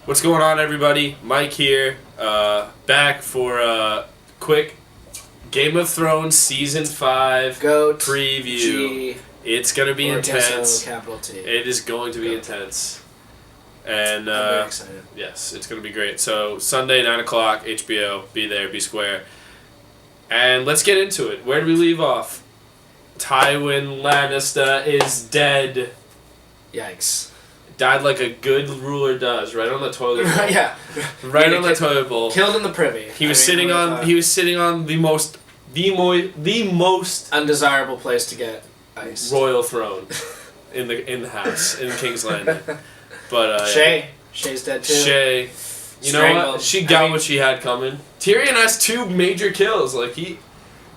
What's going on, everybody? Mike here, back for a quick Game of Thrones Season 5 Goat preview. G, it's going to be intense. Capital T. It is going to be Goat. intense. And, I'm very excited. yes, it's going to be great. So, Sunday, 9 o'clock, HBO, be there, be square. And let's get into it. Where do we leave off? Tywin Lannister is dead. Yikes. Died like a good ruler does, right on the toilet bowl. Yeah. Right on the toilet bowl. Killed in the privy. He was sitting on the most undesirable place to get ice. royal throne in the house in King's Landing. But Shay's dead too. Shay, you know Strangled. what? She got what she had coming. Tyrion has 2 major kills. Like you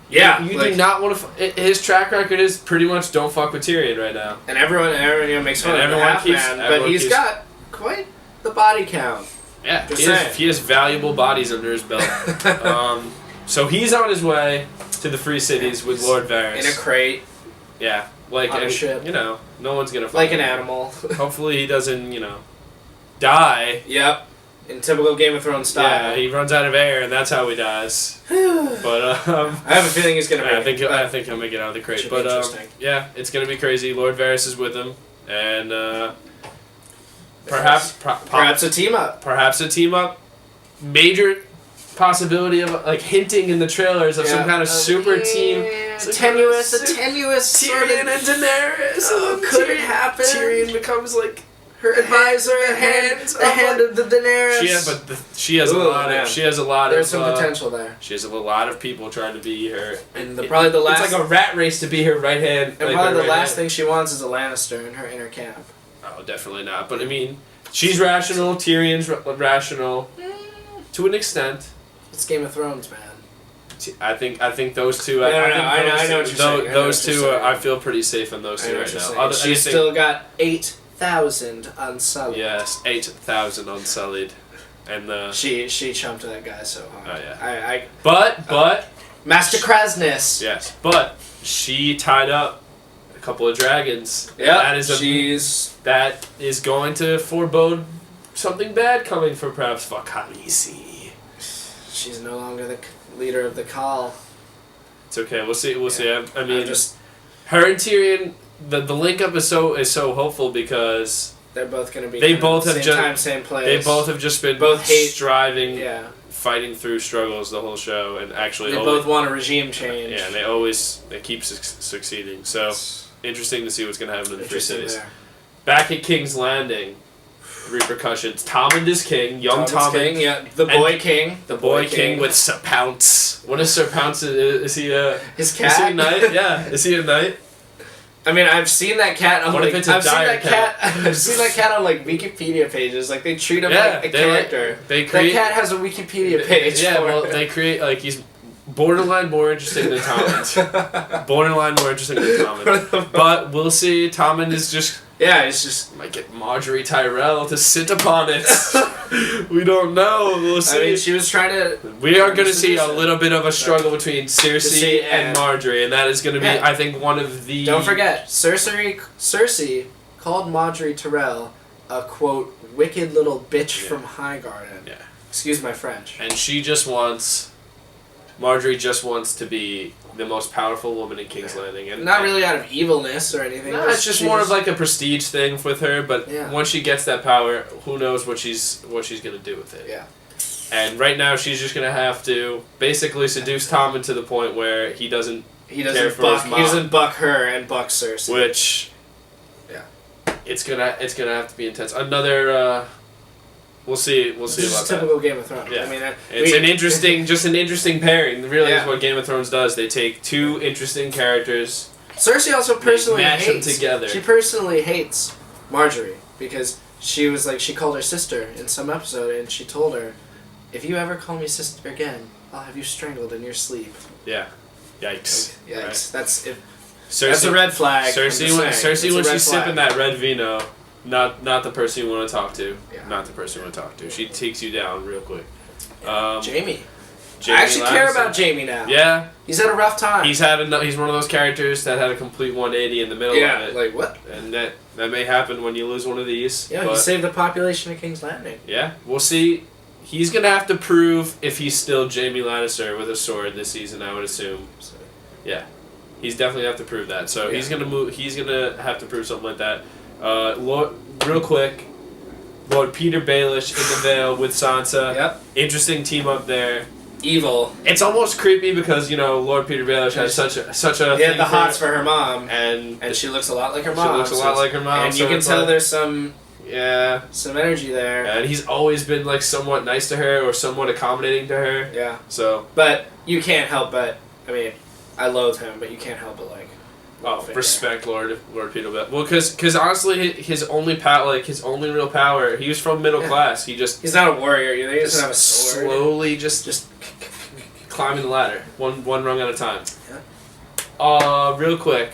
do not want to. His track record is pretty much don't fuck with Tyrion right now. And everyone makes fun of the half-man, but he's got quite the body count. Yeah, he has valuable bodies under his belt. So he's on his way to the Free Cities with Lord Varys. In a crate. Yeah, like on a ship. no one's gonna. Like an animal. Hopefully he doesn't, die. Yep. In typical Game of Thrones style. Yeah, he runs out of air, and that's how he dies. But I have a feeling he's gonna make it. I think he'll make it out of the crate. Should But be interesting. yeah, it's gonna be crazy. Lord Varys is with him, and perhaps a team up. Perhaps a team up. Major possibility of hinting in the trailers of some kind of super team. A tenuous Tyrion and Daenerys. Could it happen? Tyrion becomes her advisor, the hand of the Daenerys. She has a lot. There's some potential there. She has a lot of people trying to be her. And probably the last. It's like a rat race to be her right hand. And probably the last thing she wants is a Lannister in her inner camp. Oh, definitely not. But I mean, she's rational. Tyrion's rational, to an extent. It's Game of Thrones, man. I think those two. I know what you're saying. Those two, I feel pretty safe in those two right now. She's still got 8,000 unsullied. Yes, 8,000 unsullied, and she chumped that guy so hard. Oh yeah. But Master Krasnys. Yes, but she tied up a couple of dragons. Yeah, that is going to forebode something bad coming from perhaps Khaleesi. She's no longer the leader of the Khal. It's okay. We'll see. I mean, her and Tyrion. The link up is so hopeful because they're both going to be. They both have same time, same place. They both have just been striving, fighting through struggles the whole show, and actually they both want a regime change. Yeah, and they keep succeeding. So interesting to see what's going to happen in the Free Cities. There. Back at King's Landing. Repercussions. Tommen is king. Young Tommen. King, yeah. The boy king. The boy king with Sir Pounce. What is Sir Pounce? Is he his cat? Is he a knight? Yeah. Is he a knight? I mean, I've seen that cat on I've seen that cat on Wikipedia pages. Like they treat him like a character. That cat has a Wikipedia page. Yeah, well, they create he's borderline more interesting than Tommen. Borderline more interesting than Tommen. But we'll see. Tommen is just. Yeah, it's just might get Marjorie Tyrell to sit upon it. We don't know. We'll see. I mean, she was trying to. We are going to see a little bit of a struggle between Cersei and Marjorie, and that is going to be, I think, one of the. Don't forget, Cersei called Marjorie Tyrell a quote wicked little bitch from Highgarden. Yeah. Excuse my French. And Marjorie just wants to be the most powerful woman in King's Landing, and not really out of evilness or anything. No, it's just more of a prestige thing with her. But once she gets that power, who knows what she's gonna do with it? Yeah. And right now, she's just gonna have to basically seduce Tommen to the point where he doesn't care for his mom. He doesn't buck her and buck Cersei. Which, it's gonna have to be intense. Another. We'll see about that. This is typical Game of Thrones. Yeah. I mean, it's an interesting pairing. Really, is what Game of Thrones does. They take 2 interesting characters. Cersei also personally mash hates them together. She personally hates Marjorie because she was she called her sister in some episode, and she told her, "If you ever call me sister again, I'll have you strangled in your sleep." Yeah. Yikes. Yikes. Right. That's a red flag. Cersei when she's sipping that red vino. Not the person you want to talk to. Yeah. Not the person you want to talk to. She takes you down real quick. Jamie. Jamie I actually care Lannister. about Jamie now. Yeah, He's had a rough time. he's one of those characters that had a complete 180 in the middle yeah, of it, like what? and that may happen when you lose one of these. Yeah, but, he saved the population of King's Landing. yeah, we'll see. He's gonna have to prove if he's still Jamie Lannister with a sword this season. I would assume. So, He's definitely have to prove that. So Yeah. he's gonna move. He's gonna have to prove something like that. Real quick, Lord Peter Baelish in the Vale with Sansa. yep. Interesting team up there. Evil. It's almost creepy because Lord Peter Baelish has such a He had thing the hots for her mom, and and she looks a lot like her she mom. looks a lot like her mom. And so you can it's tell like- there's some yeah, energy there. and he's always been like somewhat nice to her or somewhat accommodating to her. Yeah. So But you can't help but, I mean, I loathe him, but you can't help but like. respect Lord Peter Baelish. Well, because honestly, his only his only real power, he was from middle Yeah. class. He just He's not a warrior either. He doesn't have a sword. slowly just climbing the ladder, one rung at a time. Yeah. Real quick,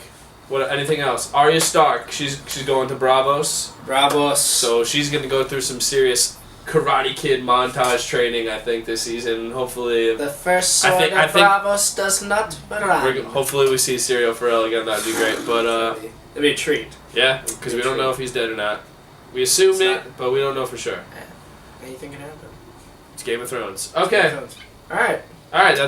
anything else? Arya Stark, she's going to Bravos, Bravos. so she's gonna go through some serious Karate Kid montage training, I think, this season. Hopefully, The first sword I of think- Bravos does not run. hopefully we see Serial Pharrell again. That'd be great. But It'd be a treat. yeah, because we don't know if he's dead or not. We assume It's it, not- but we don't know for sure. Anything can happen. It's Game of Thrones. Okay, Alright. all right. That's